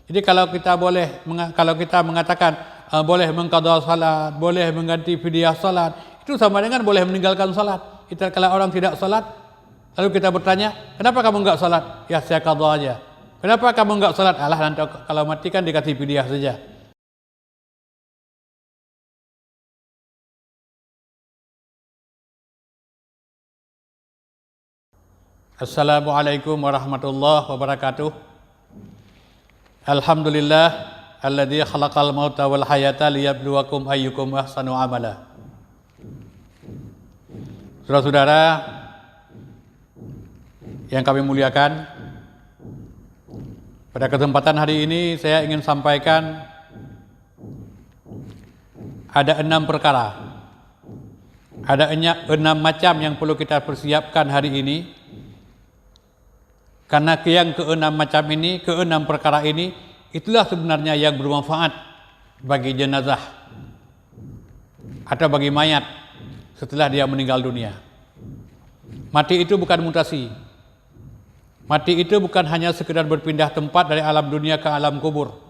Jadi kalau kita mengatakan boleh mengqadha salat, boleh mengganti fidyah salat, itu sama dengan boleh meninggalkan salat. Kalau orang tidak salat, lalu kita bertanya, kenapa kamu enggak salat? Ya saya qadha aja. Kenapa kamu enggak salat? Alah, nanti kalau mati kan dikasih fidyah saja. Assalamualaikum warahmatullahi wabarakatuh. Alhamdulillah alladzi khalaqal mauta wal hayata liyabluwakum ayyukum ahsanu amala. Saudara-saudara yang kami muliakan, pada kesempatan hari ini saya ingin sampaikan ada 6 perkara. Ada 6 macam yang perlu kita persiapkan hari ini. Karena yang ke-6 macam ini, ke-6 perkara ini, itulah sebenarnya yang bermanfaat bagi jenazah atau bagi mayat setelah dia meninggal dunia. Mati itu bukan mutasi. Mati itu bukan hanya sekedar berpindah tempat dari alam dunia ke alam kubur.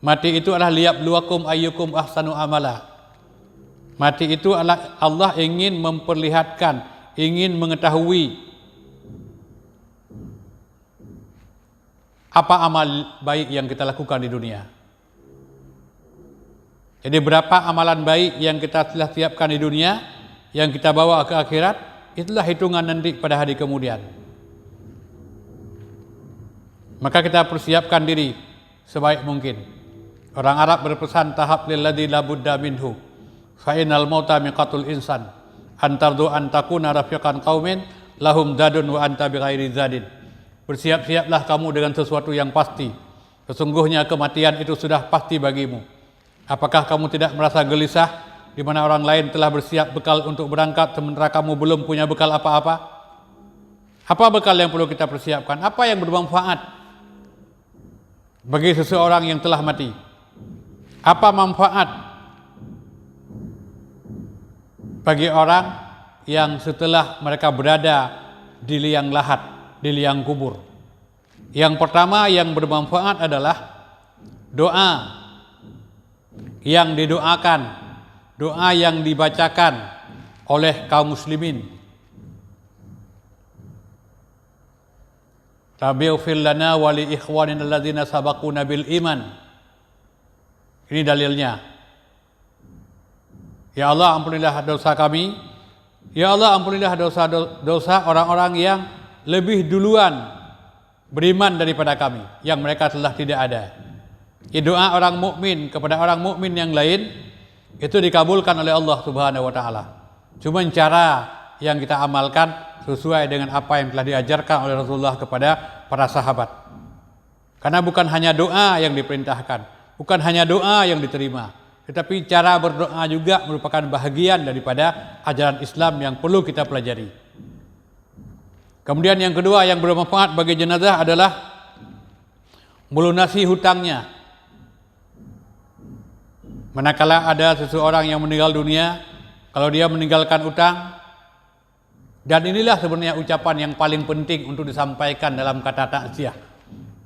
Mati itu adalah liyabluwakum ayyukum ahsanu amala. Mati itu adalah Allah ingin memperlihatkan, ingin mengetahui apa amal baik yang kita lakukan di dunia. Jadi berapa amalan baik yang kita telah siapkan di dunia, yang kita bawa ke akhirat, itulah hitungan nanti pada hari kemudian. Maka kita persiapkan diri sebaik mungkin. Orang Arab berpesan, tahab lilladzi la budda minhu fa innal mauta miqatul insan antardu antakuna rafiqan qaumin lahum dadun wa anta bighairi zadin. Bersiap-siaplah kamu dengan sesuatu yang pasti. Sesungguhnya kematian itu sudah pasti bagimu. Apakah kamu tidak merasa gelisah di mana orang lain telah bersiap bekal untuk berangkat sementara kamu belum punya bekal apa-apa? Apa bekal yang perlu kita persiapkan? Apa yang bermanfaat bagi seseorang yang telah mati? Apa manfaat bagi orang yang setelah mereka berada di liang lahat, di liang kubur? Yang pertama yang bermanfaat adalah doa yang didoakan, doa yang dibacakan oleh kaum muslimin. Rabbighfir lana wa li ikhwanina alladzina sabaquna bil iman. Ini dalilnya. Ya Allah, ampunilah dosa kami. Ya Allah, ampunilah dosa orang-orang yang lebih duluan beriman daripada kami, yang mereka telah tidak ada. Doa orang mukmin kepada orang mukmin yang lain itu dikabulkan oleh Allah Subhanahu wa taala. Cuma cara yang kita amalkan sesuai dengan apa yang telah diajarkan oleh Rasulullah kepada para sahabat. Karena bukan hanya doa yang diperintahkan, bukan hanya doa yang diterima, tetapi cara berdoa juga merupakan bahagian daripada ajaran Islam yang perlu kita pelajari. Kemudian yang kedua yang bermanfaat bagi jenazah adalah melunasi hutangnya. Manakala ada seseorang yang meninggal dunia, kalau dia meninggalkan utang, dan inilah sebenarnya ucapan yang paling penting untuk disampaikan dalam kata takziah.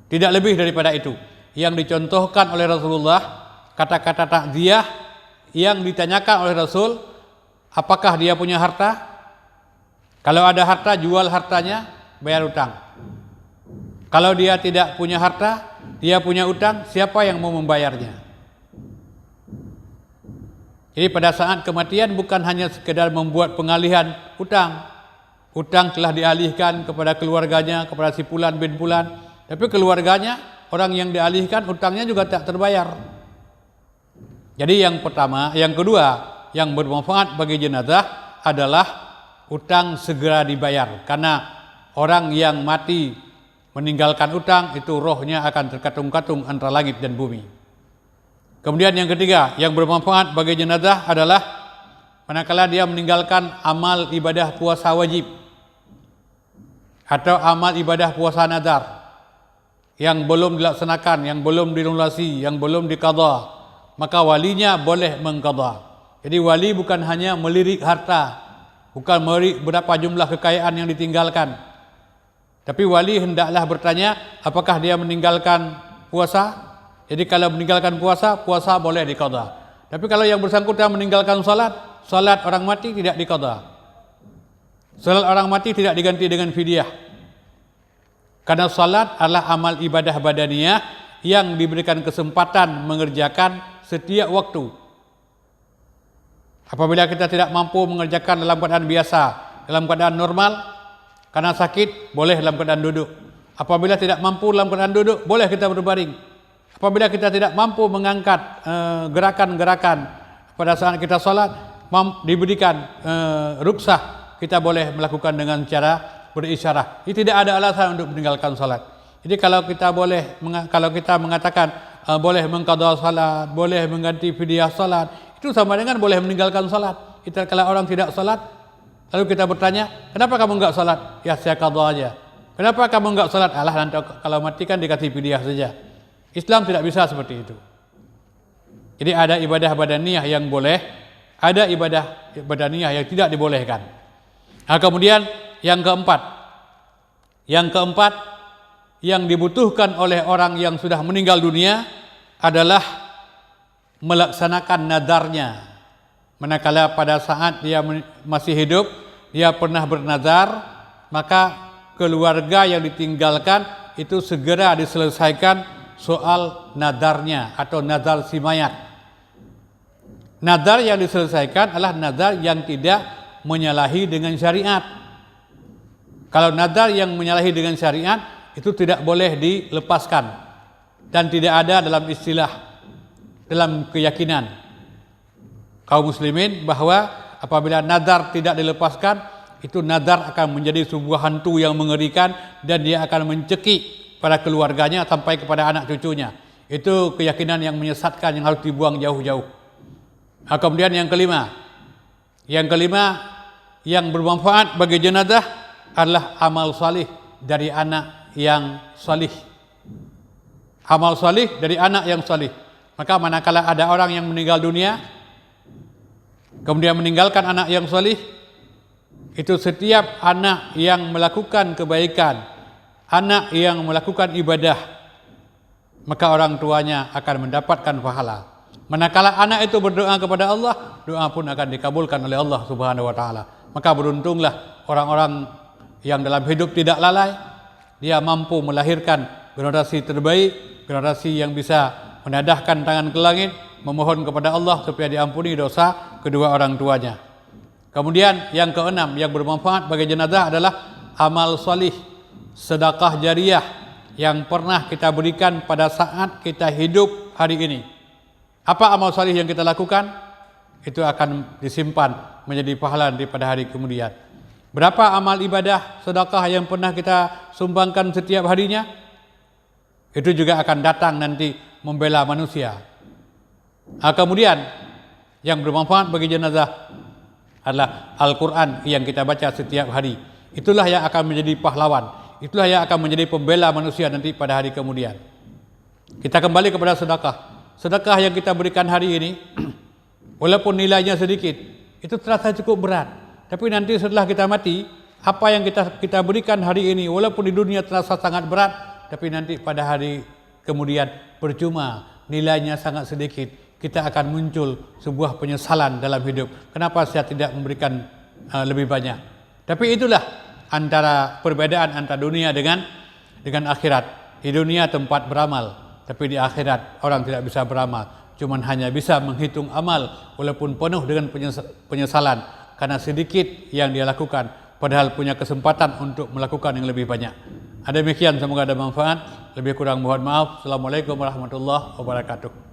Tidak lebih daripada itu. Yang dicontohkan oleh Rasulullah, kata-kata takziah yang ditanyakan oleh Rasul, apakah dia punya harta? Kalau ada harta, jual hartanya, bayar utang. Kalau dia tidak punya harta, dia punya utang, siapa yang mau membayarnya? Jadi pada saat kematian bukan hanya sekedar membuat pengalihan utang. Utang telah dialihkan kepada keluarganya, kepada si Fulan bin Fulan. Tapi keluarganya, orang yang dialihkan, utangnya juga tak terbayar. Jadi yang pertama, yang kedua, yang bermanfaat bagi jenazah adalah utang segera dibayar. Karena orang yang mati meninggalkan utang, itu rohnya akan terkatung-katung antara langit dan bumi. Kemudian yang ketiga, yang bermanfaat bagi jenazah adalah manakala dia meninggalkan amal ibadah puasa wajib atau amal ibadah puasa nazar yang belum dilaksanakan, yang belum dilunasi, yang belum diqadha, maka walinya boleh mengqadha. Jadi wali bukan hanya melirik harta, bukan melirik berapa jumlah kekayaan yang ditinggalkan, Tapi wali hendaklah bertanya apakah dia meninggalkan puasa. Jadi kalau meninggalkan puasa, puasa boleh diqadha. Tapi kalau yang bersangkutan meninggalkan salat, salat orang mati tidak diqadha. Salat orang mati tidak diganti dengan fidyah. Karena salat adalah amal ibadah badaniyah yang diberikan kesempatan mengerjakan setiap waktu. Apabila kita tidak mampu mengerjakan dalam keadaan biasa, dalam keadaan normal, karena sakit, boleh dalam keadaan duduk. Apabila tidak mampu dalam keadaan duduk, boleh kita berbaring. Apabila kita tidak mampu mengangkat gerakan-gerakan pada saat kita salat, diberikan ruksah, kita boleh melakukan dengan cara berisyarah. Ini tidak ada alasan untuk meninggalkan salat. Jadi kalau kita mengatakan boleh mengqadha salat, boleh mengganti fidyah salat, itu sama dengan boleh meninggalkan salat. Kalau orang tidak salat, lalu kita bertanya, kenapa kamu enggak salat? Ya saya qadha aja. Kenapa kamu enggak salat? Alah nanti kalau mati kan dikasih fidyah saja. Islam tidak bisa seperti itu. Jadi ada ibadah badaniyah yang boleh, ada ibadah badaniyah yang tidak dibolehkan. Nah, kemudian yang keempat yang dibutuhkan oleh orang yang sudah meninggal dunia adalah melaksanakan nadarnya. Manakala pada saat dia masih hidup, dia pernah bernazar, maka keluarga yang ditinggalkan itu segera diselesaikan soal nadarnya atau nazar si mayat. Nazar yang diselesaikan adalah nazar yang tidak menyalahi dengan syariat. Kalau nazar yang menyalahi dengan syariat itu tidak boleh dilepaskan dan tidak ada dalam istilah, dalam keyakinan kaum muslimin bahwa apabila nazar tidak dilepaskan, itu nazar akan menjadi sebuah hantu yang mengerikan dan dia akan mencekik pada keluarganya sampai kepada anak cucunya. Itu keyakinan yang menyesatkan yang harus dibuang jauh-jauh. Nah, kemudian yang kelima yang bermanfaat bagi jenazah adalah amal salih dari anak yang salih. Amal salih dari anak yang salih. Maka manakala ada orang yang meninggal dunia, kemudian meninggalkan anak yang salih, itu setiap anak yang melakukan kebaikan, anak yang melakukan ibadah, maka orang tuanya akan mendapatkan pahala. Manakala anak itu berdoa kepada Allah, doa pun akan dikabulkan oleh Allah Subhanahu wa taala. Maka beruntunglah orang-orang yang dalam hidup tidak lalai, dia mampu melahirkan generasi terbaik, generasi yang bisa menadahkan tangan ke langit, memohon kepada Allah supaya diampuni dosa kedua orang tuanya. Kemudian yang keenam yang bermanfaat bagi jenazah adalah amal salih, sedekah jariah yang pernah kita berikan pada saat kita hidup hari ini. Apa amal salih yang kita lakukan? Itu akan disimpan menjadi pahala pada hari kemudian. Berapa amal ibadah sedekah yang pernah kita sumbangkan setiap harinya? Itu juga akan datang nanti membela manusia. Kemudian yang bermanfaat bagi jenazah adalah Al-Quran yang kita baca setiap hari. Itulah yang akan menjadi pahlawan. Itulah yang akan menjadi pembela manusia nanti pada hari kemudian. Kita kembali kepada sedekah. Sedekah yang kita berikan hari ini, walaupun nilainya sedikit, itu terasa cukup berat. Tapi nanti setelah kita mati, apa yang kita berikan hari ini, walaupun di dunia terasa sangat berat, tapi nanti pada hari kemudian percuma, nilainya sangat sedikit. Kita akan muncul sebuah penyesalan dalam hidup. Kenapa saya tidak memberikan lebih banyak? Tapi itulah antara perbedaan antara dunia dengan akhirat. Di dunia tempat beramal, tapi di akhirat orang tidak bisa beramal. Cuman hanya bisa menghitung amal walaupun penuh dengan penyesalan karena sedikit yang dia lakukan, padahal punya kesempatan untuk melakukan yang lebih banyak. Ada demikian, semoga ada manfaat. Lebih kurang mohon maaf. Assalamualaikum warahmatullahi wabarakatuh.